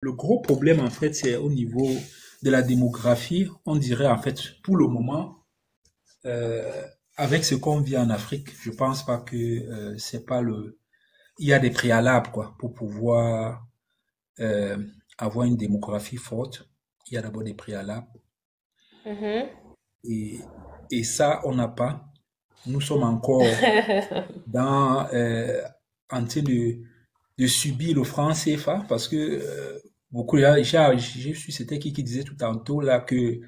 Le gros problème, en fait, c'est au niveau de la démographie. On dirait, en fait, pour le moment, euh, avec ce qu'on vit en Afrique, je pense pas que c'est pas le. Il y a des préalables, quoi, pour pouvoir euh, avoir une démographie forte. Il y a d'abord des préalables. Mhm. Et, et ça, on n'a pas. Nous sommes encore dans, en train de subir le franc CFA parce que beaucoup là, j'ai su c'était qui disait tout tantôt là que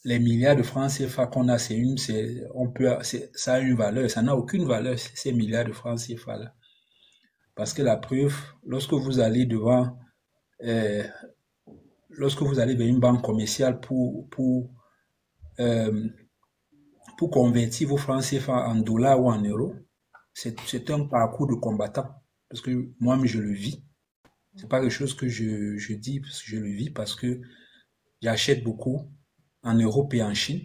les milliards de francs CFA qu'on a, ça a une valeur, ça n'a aucune valeur ces milliards de francs CFA là, parce que la preuve, euh, lorsque vous allez vers une banque commerciale euh, pour convertir vos francs CFA en dollars ou en euros, c'est un parcours de combattant parce que moi-même je le vis. C'est pas quelque chose que je dis parce que je le vis parce que j'achète beaucoup en Europe et en Chine.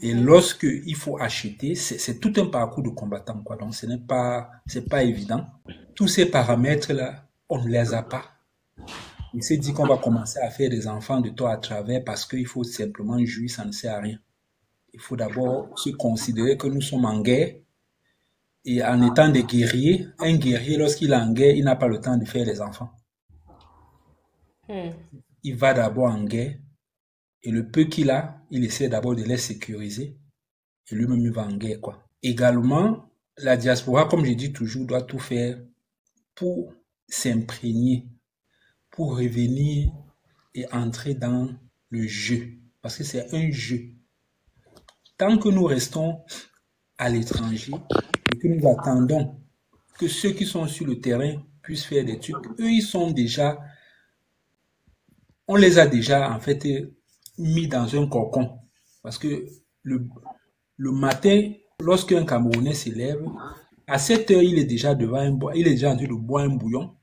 Et lorsque il faut acheter, c'est tout un parcours de combattant, quoi. Donc, c'est pas évident. Tous ces paramètres-là, on ne les a pas. Il s'est dit qu'on va commencer à faire des enfants de toi à travers parce qu'il faut simplement jouir, ça ne sert à rien. Il faut d'abord se considérer que nous sommes en guerre et en étant des guerriers, un guerrier, lorsqu'il est en guerre, il n'a pas le temps de faire des enfants. Hmm. Il va d'abord en guerre et le peu qu'il a, il essaie d'abord de les sécuriser et lui-même il va en guerre, quoi. Également, la diaspora, comme je dis toujours, doit tout faire pour s'imprégner, pour revenir et entrer dans le jeu. Parce que c'est un jeu. Tant que nous restons à l'étranger et que nous attendons que ceux qui sont sur le terrain puissent faire des trucs, eux, on les a déjà, en fait, mis dans un cocon. Parce que le, le matin, lorsqu'un Camerounais s'élève, à 7 heures, il est déjà il est déjà en train de boire un bouillon.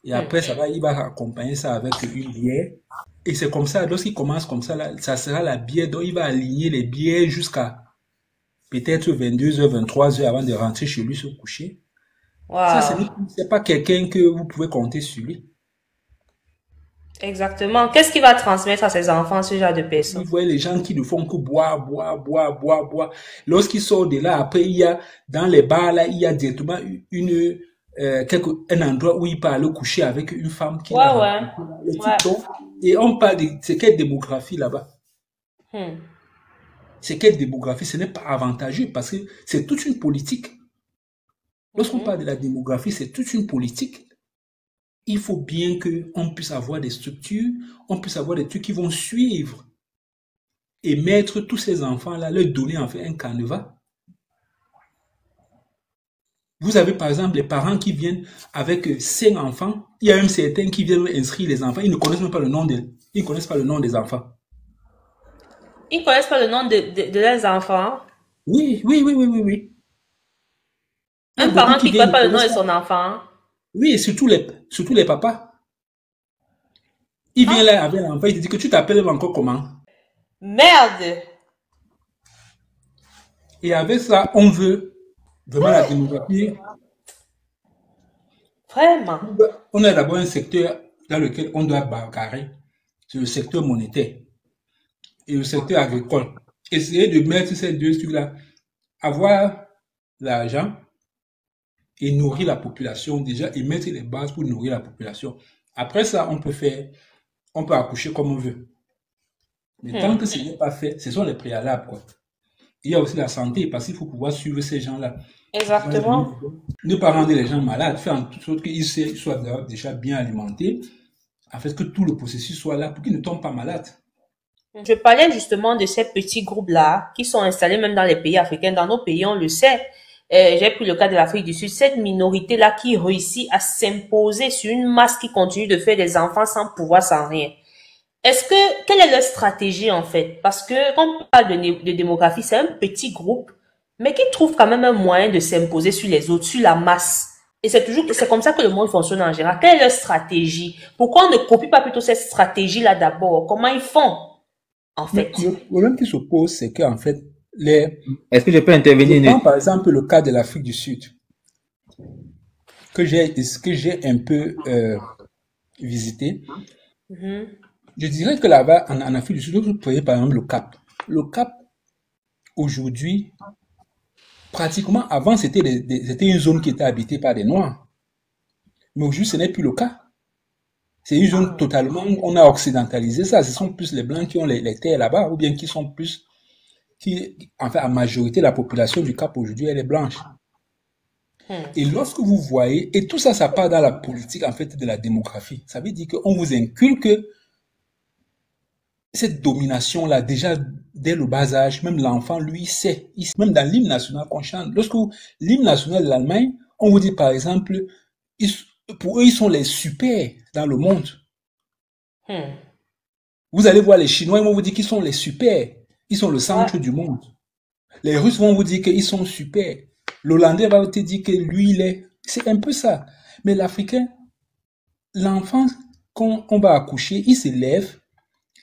Et Hmm. après, il va accompagner ça avec une bière. Et c'est comme ça, lorsqu'il commence comme ça, là, ça sera la bière, donc il va aligner les bières jusqu'à peut-être 22 heures, 23 heures avant de rentrer chez lui se coucher. Ça, Waouh. c'est pas quelqu'un que vous pouvez compter sur lui. Exactement. Qu'est-ce qui va transmettre à ses enfants ce genre de Il personnes? voit les gens qui ne font que boire, boire, boire, boire, boire. Lorsqu'il sort de là, après, dans les bars, là, il y a directement un endroit où il peut aller coucher avec une femme qu'il a Ouais, ouais. rencontrée, là. Les Ouais. types donc, et on parle c'est quelle démographie là-bas? Hmm. C'est quelle démographie? Ce n'est pas avantageux parce que c'est toute une politique. Lorsqu'on Mhm. parle de la démographie, c'est toute une politique. Il faut bien qu'on puisse avoir des structures, on puisse avoir des trucs qui vont suivre et mettre tous ces enfants-là, leur donner en fait un canevas. Vous avez par exemple les parents qui viennent avec 5 enfants. Il y a même certains qui viennent inscrire les enfants. Ils ne connaissent même pas le nom ils ne connaissent pas le nom des enfants. Ils connaissent pas le nom de leurs enfants. Oui, oui, oui, oui, oui, oui. Il y a Un beaucoup parent qui qui ne viennent, connaît ils ne pas le nom connaissent de pas. son enfant. Oui, et surtout les papas. Il vient Ah, là avec l'enfant, il te dit que tu t'appelles encore comment? merde. Et avec ça, on veut vraiment la démographie. Vraiment. On a d'abord un secteur dans lequel on doit bagarrer. C'est le secteur monétaire et le secteur agricole. Essayer de mettre ces deux trucs-là, avoir l'argent et nourrir la population déjà et mettre les bases pour nourrir la population. Après ça, on peut accoucher comme on veut. Mais tant Hmm. que ce n'est pas fait, ce sont les préalables, quoi. Il y a aussi la santé parce qu'il faut pouvoir suivre ces gens-là. Exactement. Ne pas rendre les gens malades, faire en sorte qu'ils soient déjà bien alimentés, en fait que tout le processus soit là pour qu'ils ne tombent pas malades. Je parlais justement de ces petits groupes-là qui sont installés même dans les pays africains. Dans nos pays, on le sait. J'ai pris le cas de l'Afrique du Sud. Cette minorité-là qui réussit à s'imposer sur une masse qui continue de faire des enfants sans pouvoir, sans rien. Quelle est leur stratégie en fait? Parce que quand on parle de démographie, c'est un petit groupe, mais qui trouve quand même un moyen de s'imposer sur les autres, sur la masse. Et c'est comme ça que le monde fonctionne en général. Quelle est leur stratégie? Pourquoi on ne copie pas plutôt cette stratégie-là d'abord? Comment ils font, en Mais fait? le problème qui se pose, c'est qu'en fait, Est-ce que je peux je intervenir, prends Nate? par exemple le cas de l'Afrique du Sud, que j'ai un peu visiter, Mhm. je dirais que là-bas, en Afrique du Sud, vous prenez par exemple le Cap. Le Cap, aujourd'hui, pratiquement, avant, c'était une zone qui était habitée par des Noirs. Mais aujourd'hui, ce n'est plus le cas. C'est une zone totalement, on a occidentalisé ça. Ce sont plus les Blancs qui ont les terres là-bas, ou bien qui sont plus, enfin, en majorité, la population du Cap aujourd'hui, elle est blanche. Et lorsque vous voyez, et tout ça, ça part dans la politique, en fait, de la démographie. Ça veut dire qu'on vous inculque cette domination-là, déjà, dès le bas âge, même l'enfant, lui, sait. Même dans l'hymne national qu'on chante. Lorsque l'hymne national de l'Allemagne, on vous dit, par exemple, pour eux, ils sont les super dans le monde. Vous allez voir les Chinois, ils vont vous dire qu'ils sont les super. Ils sont le centre du monde. Les Russes vont vous dire qu'ils sont super. L'Hollandais va te dire que lui, il est. C'est un peu ça. Mais l'Africain, l'enfant, quand on va accoucher, il se lève,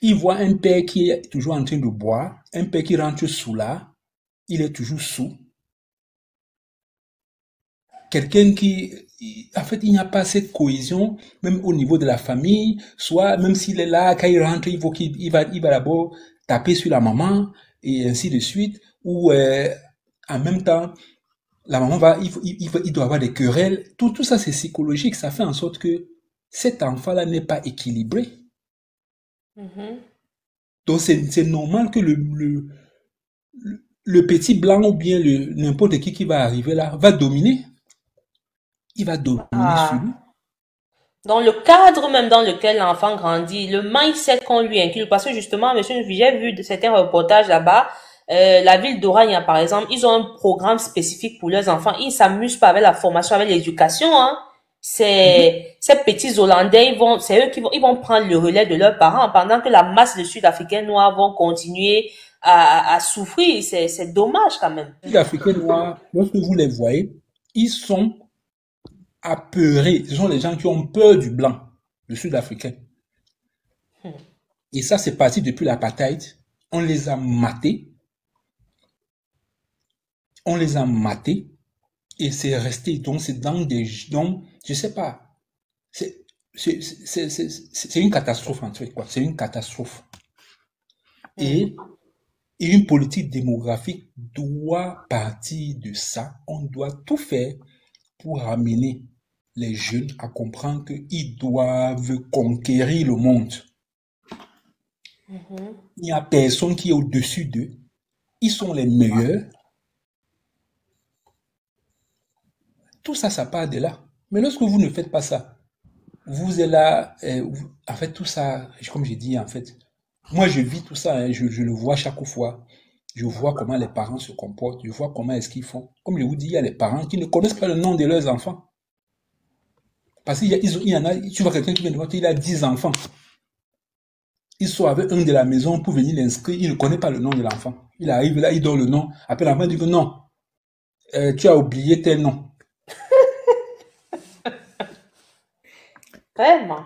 il voit un père qui est toujours en train de boire, un père qui rentre sous là, il est toujours sous. Quelqu'un qui, en fait, il n'y a pas cette cohésion, même au niveau de la famille, soit, même s'il est là, quand il rentre, il va d'abord taper sur la maman, et ainsi de suite, ou, en même temps, la maman il doit avoir des querelles. Tout ça, c'est psychologique. Ça fait en sorte que cet enfant-là n'est pas équilibré. Donc, c'est normal que le petit blanc ou bien n'importe qui va arriver là va dominer. Il va dominer sur lui. Dans le cadre même dans lequel l'enfant grandit, le mindset qu'on lui inculque, parce que justement, monsieur, j'ai vu de certains reportages là-bas, la ville d'Orania, par exemple, ils ont un programme spécifique pour leurs enfants. Ils s'amusent pas avec la formation, avec l'éducation, hein. Ces petits Hollandais, c'est eux ils vont prendre le relais de leurs parents pendant que la masse de Sud-Africains noirs vont continuer à souffrir. C'est dommage quand même. Les Sud-Africains noirs, lorsque vous les voyez, ils sont apeurés. Ce sont les gens qui ont peur du blanc, le Sud-Africain. Et ça, c'est parti depuis l'apartheid. On les a matés. On les a matés. Et c'est resté. Donc, c'est dans des... Donc, je sais pas. C'est une catastrophe, en fait, quoi. C'est une catastrophe. Et une politique démographique doit partir de ça. On doit tout faire pour ramener les jeunes à comprendre qu'ils doivent conquérir le monde. Il n'y a personne qui est au-dessus d'eux. Ils sont les meilleurs. Tout ça, ça part de là. Mais lorsque vous ne faites pas ça, vous êtes là, en fait, tout ça, comme j'ai dit, en fait, moi, je vis tout ça, hein, je le vois chaque fois. Je vois comment les parents se comportent, je vois comment est-ce qu'ils font. Comme je vous dis, il y a les parents qui ne connaissent pas le nom de leurs enfants. Parce qu'il y en a, tu vois quelqu'un qui vient de voir, il a 10 enfants. Ils sont avec un de la maison pour venir l'inscrire, il ne connaît pas le nom de l'enfant. Il arrive là, il donne le nom. Après l'enfant dit que non, tu as oublié tel nom. Vraiment.